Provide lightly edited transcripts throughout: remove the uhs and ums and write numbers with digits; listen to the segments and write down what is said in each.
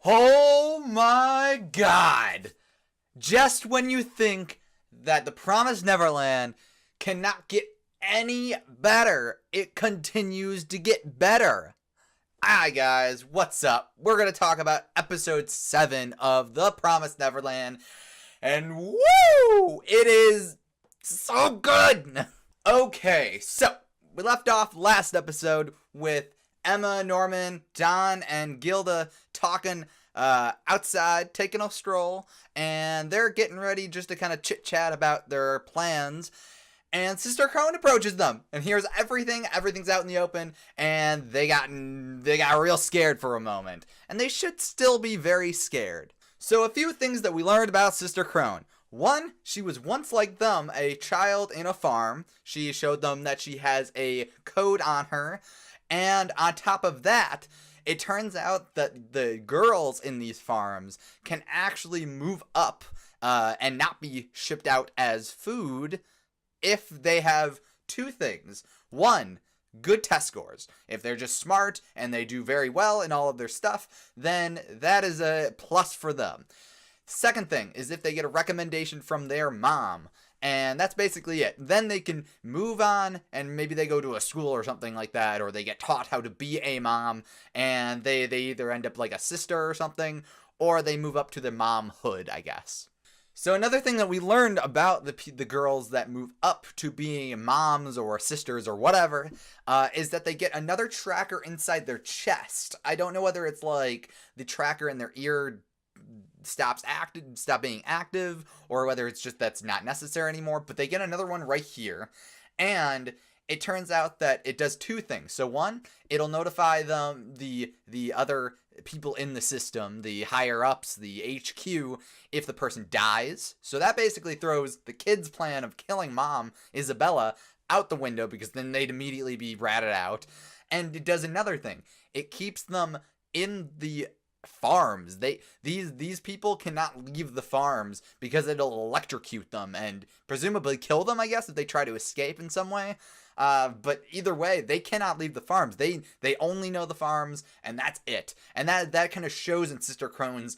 Oh my god! Just when you think that the Promised Neverland cannot get any better, it continues to get better. Hi guys, what's up? We're going to talk about episode 7 of The Promised Neverland, and woo! It is so good! Okay, so we left off last episode with Emma, Norman, Don, and Gilda talking outside, taking a stroll, and they're getting ready just to kind of chit-chat about their plans. And Sister Crone approaches them and hears everything. Everything's out in the open, and they got real scared for a moment. And they should still be very scared. So a few things that we learned about Sister Crone. One, she was once like them, a child in a farm. She showed them that she has a code on her. And on top of that, it turns out that the girls in these farms can actually move up and not be shipped out as food if they have two things. One, good test scores. If they're just smart and they do very well in all of their stuff, then that is a plus for them. Second thing is if they get a recommendation from their mom. And that's basically it. Then they can move on, and maybe they go to a school or something like that, or they get taught how to be a mom, and they either end up like a sister or something, or they move up to the momhood, I guess. So another thing that we learned about the girls that move up to being moms or sisters or whatever is that they get another tracker inside their chest. I don't know whether it's like the tracker in their ear stop being active, or whether it's just that's not necessary anymore, but they get another one right here. And it turns out that it does two things. So one, it'll notify them, the other people in the system, the higher ups, the HQ, if the person dies. So that basically throws the kids' plan of killing Mom Isabella out the window, because then they'd immediately be ratted out. And it does another thing. It keeps them in the farms. These people cannot leave the farms because it'll electrocute them and presumably kill them, I guess, if they try to escape in some way. But either way, they cannot leave the farms. They only know the farms, and that's it. And that kind of shows in Sister Crone's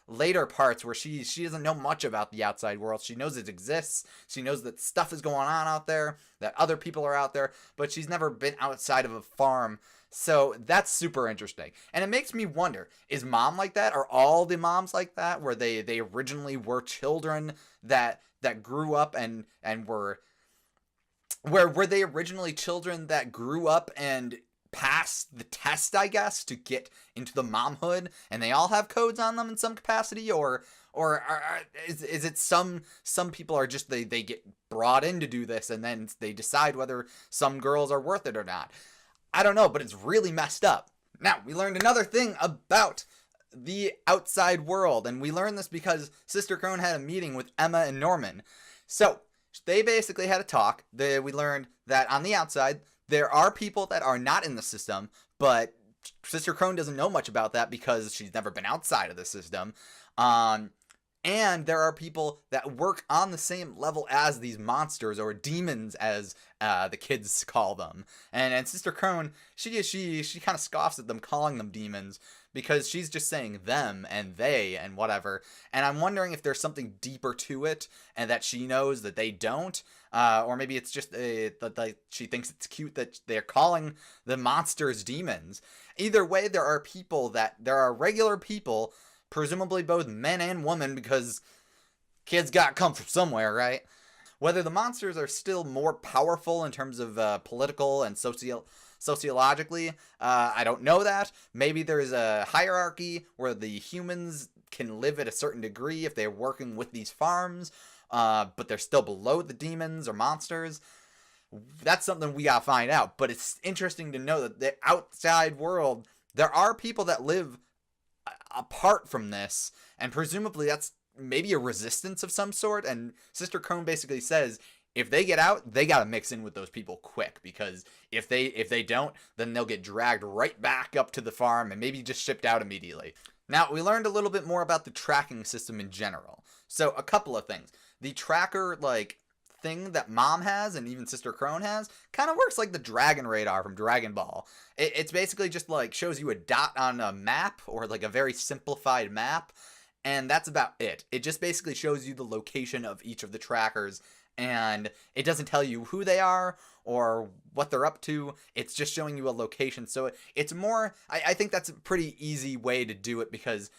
later parts, where she doesn't know much about the outside world. She knows it exists. She knows that stuff is going on out there, that other people are out there, but she's never been outside of a farm. So that's super interesting. And it makes me wonder, is Mom like that? Are all the moms like that, where they originally were children that grew up and were... Were they originally children that grew up and passed the test, I guess, to get into the momhood, and they all have codes on them in some capacity? Or is it some people are just, they get brought in to do this, and then they decide whether some girls are worth it or not? I don't know, but it's really messed up. Now, we learned another thing about the outside world, and we learned this because Sister Crone had a meeting with Emma and Norman. So, they basically had a talk. We learned that on the outside, there are people that are not in the system, but Sister Crone doesn't know much about that because she's never been outside of the system. And there are people that work on the same level as these monsters, or demons, as the kids call them. And Sister Crone, she kind of scoffs at them calling them demons, because she's just saying them and they and whatever. And I'm wondering if there's something deeper to it, and that she knows that they don't. Or maybe it's just that she thinks it's cute that they're calling the monsters demons. Either way, there are regular people, presumably both men and women, because kids got come from somewhere, right? Whether the monsters are still more powerful in terms of political and sociologically, I don't know that. Maybe there's a hierarchy where the humans can live at a certain degree if they're working with these farms, but they're still below the demons or monsters. That's something we gotta find out. But it's interesting to know that the outside world, there are people that live apart from this, and presumably that's maybe a resistance of some sort. And Sister Crone basically says, if they get out, they gotta mix in with those people quick, because if they don't, then they'll get dragged right back up to the farm and maybe just shipped out immediately. Now, we learned a little bit more about the tracking system in general. So, a couple of things. The tracker, thing that Mom has and even Sister Crone has kind of works like the Dragon Radar from Dragon Ball. It's basically just like shows you a dot on a map, or like a very simplified map, and that's about it. It just basically shows you the location of each of the trackers, and it doesn't tell you who they are or what they're up to. It's just showing you a location. So it's more, I think that's a pretty easy way to do it, because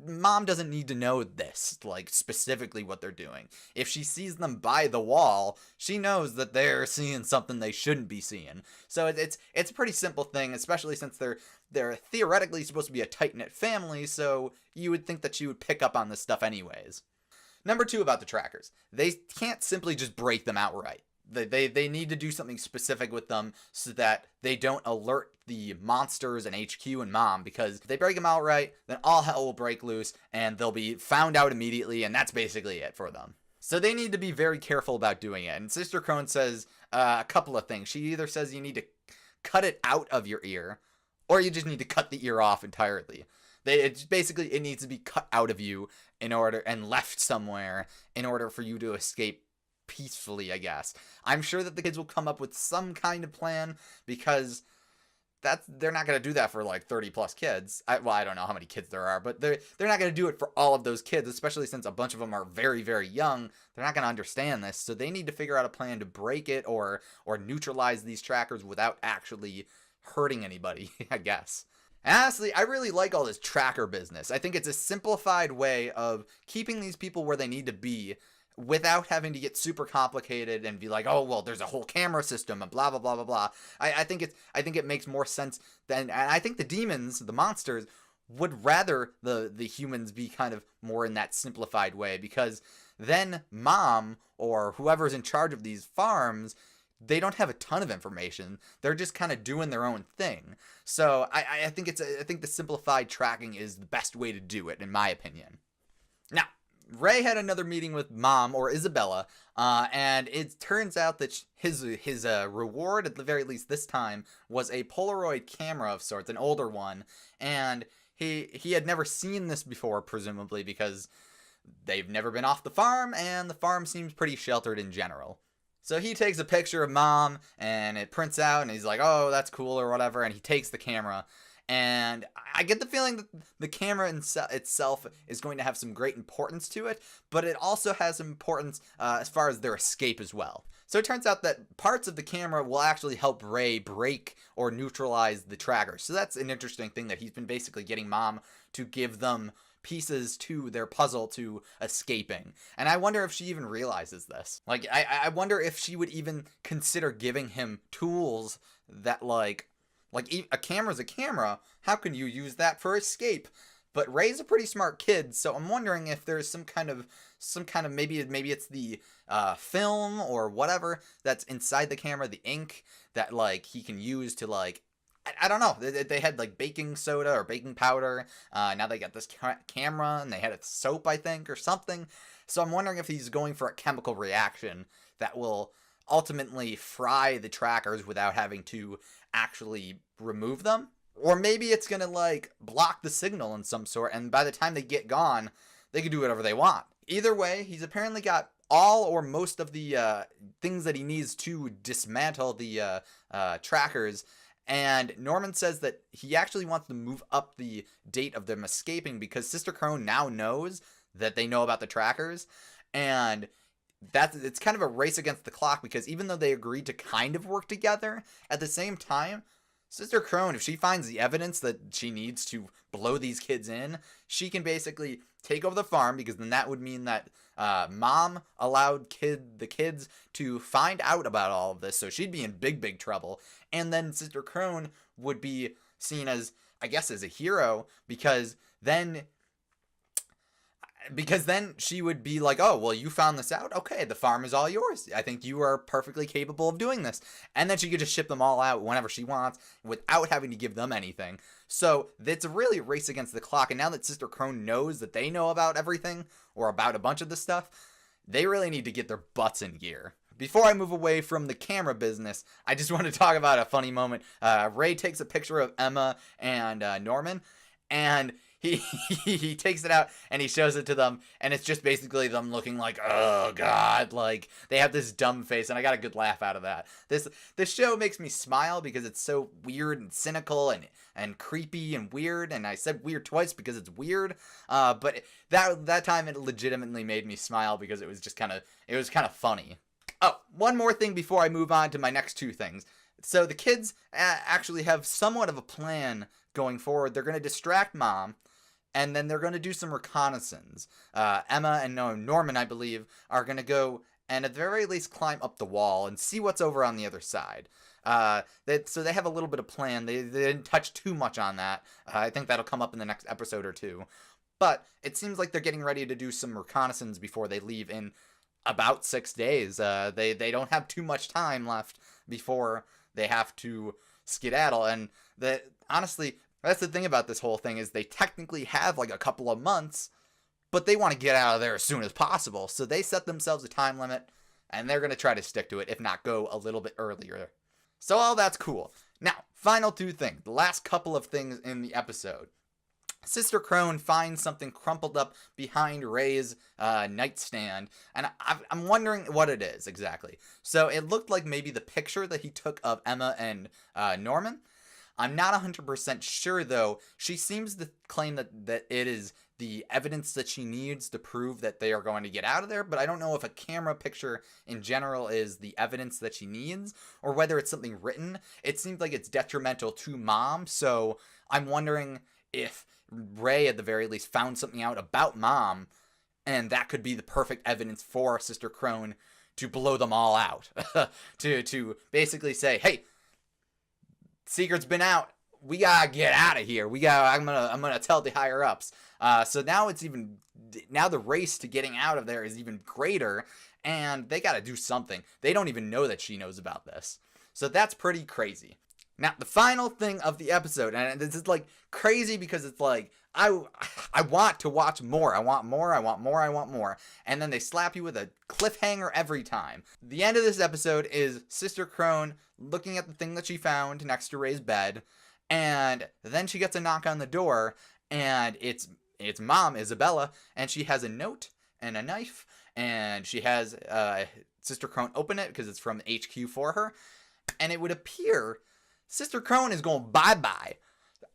Mom doesn't need to know this, like specifically what they're doing. If she sees them by the wall, she knows that they're seeing something they shouldn't be seeing. So it's a pretty simple thing, especially since they're theoretically supposed to be a tight-knit family, so you would think that she would pick up on this stuff anyways. Number 2 about the trackers. They can't simply just break them outright. They need to do something specific with them so that they don't alert the monsters and HQ and Mom, because if they break them outright, then all hell will break loose and they'll be found out immediately, and that's basically it for them. So they need to be very careful about doing it. And Sister Crone says a couple of things. She either says you need to cut it out of your ear, or you just need to cut the ear off entirely. It needs to be cut out of you and left somewhere in order for you to escape peacefully, I guess. I'm sure that the kids will come up with some kind of plan, because they're not going to do that for like 30 plus kids. I don't know how many kids there are, but they're not going to do it for all of those kids, especially since a bunch of them are very, very young. They're not going to understand this, so they need to figure out a plan to break it or neutralize these trackers without actually hurting anybody, I guess. And honestly, I really like all this tracker business. I think it's a simplified way of keeping these people where they need to be without having to get super complicated and be like, oh, well, there's a whole camera system and blah, blah, blah, blah, blah. I think it makes more sense than, and I think the demons, the monsters, would rather the humans be kind of more in that simplified way, because then Mom or whoever's in charge of these farms, they don't have a ton of information. They're just kind of doing their own thing. So I think the simplified tracking is the best way to do it, in my opinion. Now, Ray had another meeting with Mom, or Isabella, and it turns out that his reward, at the very least this time, was a Polaroid camera of sorts, an older one, and he had never seen this before, presumably because they've never been off the farm, and the farm seems pretty sheltered in general. So he takes a picture of Mom, and it prints out, and he's like, oh, that's cool, or whatever, and he takes the camera. And I get the feeling that the camera itself is going to have some great importance to it, but it also has some importance as far as their escape as well. So it turns out that parts of the camera will actually help Ray break or neutralize the trackers. So that's an interesting thing, that he's been basically getting Mom to give them pieces to their puzzle to escaping. And I wonder if she even realizes this. Like, I wonder if she would even consider giving him tools that, like a camera's a camera. How can you use that for escape? But Ray's a pretty smart kid, so I'm wondering if there's some kind of maybe it's the film or whatever that's inside the camera, the ink that like he can use to like, I don't know. They had like baking soda or baking powder. Now they got this camera, and they had a soap, I think, or something. So I'm wondering if he's going for a chemical reaction that will ultimately fry the trackers without having to actually remove them. Or maybe it's gonna like block the signal in some sort, and by the time they get gone, they can do whatever they want. Either way, he's apparently got all or most of the things that he needs to dismantle the trackers. And Norman says that he actually wants to move up the date of them escaping, because Sister Crone now knows that they know about the trackers, and it's kind of a race against the clock, because even though they agreed to kind of work together, at the same time, Sister Crone, if she finds the evidence that she needs to blow these kids in, she can basically take over the farm, because then that would mean that Mom allowed the kids to find out about all of this, so she'd be in big, big trouble. And then Sister Crone would be seen as, I guess, as a hero, because then she would be like, oh, well, you found this out? Okay, the farm is all yours. I think you are perfectly capable of doing this. And then she could just ship them all out whenever she wants without having to give them anything. So it's really a race against the clock. And now that Sister Crone knows that they know about everything, or about a bunch of this stuff, they really need to get their butts in gear. Before I move away from the camera business, I just want to talk about a funny moment. Ray takes a picture of Emma and Norman, and he he takes it out and he shows it to them, and it's just basically them looking like, oh god, like they have this dumb face, and I got a good laugh out of that. This show makes me smile because it's so weird and cynical and creepy and weird, and I said weird twice because it's weird. But that time it legitimately made me smile because it was kind of funny. Oh, one more thing before I move on to my next two things. So the kids actually have somewhat of a plan going forward. They're going to distract Mom, and then they're going to do some reconnaissance. Emma and Norman, I believe, are going to go and at the very least climb up the wall and see what's over on the other side. So they have a little bit of plan. They didn't touch too much on that. I think that'll come up in the next episode or two. But it seems like they're getting ready to do some reconnaissance before they leave in about 6 days. They don't have too much time left before they have to skedaddle. And honestly, that's the thing about this whole thing, is they technically have like a couple of months, but they want to get out of there as soon as possible. So they set themselves a time limit, and they're going to try to stick to it, if not go a little bit earlier. So all that's cool. Now, final two things. The last couple of things in the episode. Sister Crone finds something crumpled up behind Ray's nightstand, and I'm wondering what it is exactly. So it looked like maybe the picture that he took of Emma and Norman. I'm not 100% sure, though. She seems to claim that it is the evidence that she needs to prove that they are going to get out of there, but I don't know if a camera picture in general is the evidence that she needs, or whether it's something written. It seems like it's detrimental to Mom, so I'm wondering if Ray, at the very least, found something out about Mom, and that could be the perfect evidence for Sister Crone to blow them all out. to basically say, hey, secret's been out. We gotta get out of here. I'm gonna tell the higher ups. So now the race to getting out of there is even greater, and they gotta do something. They don't even know that she knows about this. So that's pretty crazy. Now, the final thing of the episode, and this is like crazy because it's like, I want to watch more. I want more. And then they slap you with a cliffhanger every time. The end of this episode is Sister Crone looking at the thing that she found next to Ray's bed, and then she gets a knock on the door, and it's Mom, Isabella, and she has a note and a knife, and she has Sister Crone open it because it's from HQ for her, and it would appear Sister Crone is going bye-bye.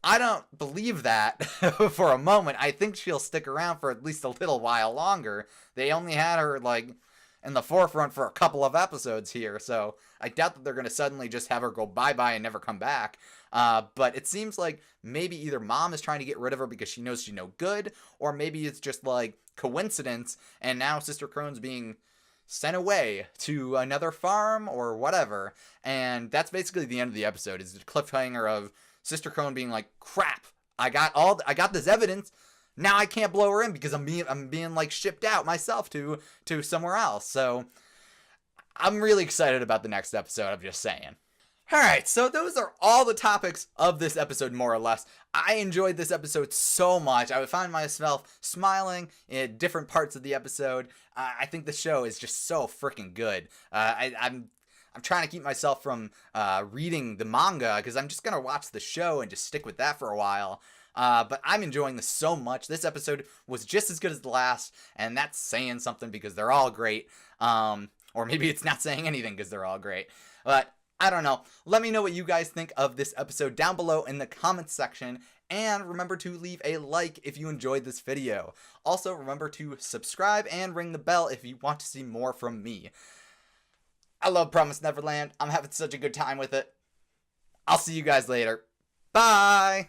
I don't believe that for a moment. I think she'll stick around for at least a little while longer. They only had her, like, in the forefront for a couple of episodes here, so I doubt that they're going to suddenly just have her go bye-bye and never come back. But it seems like maybe either Mom is trying to get rid of her because she knows she's no good, or maybe it's just, like, coincidence, and now Sister Crone's being sent away to another farm or whatever. And that's basically the end of the episode, is the cliffhanger of Sister Crone being like, crap, I got this evidence. Now I can't blow her in because I'm being like shipped out myself to somewhere else. So I'm really excited about the next episode, I'm just saying. Alright, so those are all the topics of this episode, more or less. I enjoyed this episode so much. I would find myself smiling in different parts of the episode. I think the show is just so freaking good. I'm trying to keep myself from reading the manga because I'm just going to watch the show and just stick with that for a while. But I'm enjoying this so much. This episode was just as good as the last, and that's saying something because they're all great. Or maybe it's not saying anything because they're all great. But I don't know. Let me know what you guys think of this episode down below in the comments section. And remember to leave a like if you enjoyed this video. Also, remember to subscribe and ring the bell if you want to see more from me. I love Promised Neverland. I'm having such a good time with it. I'll see you guys later. Bye!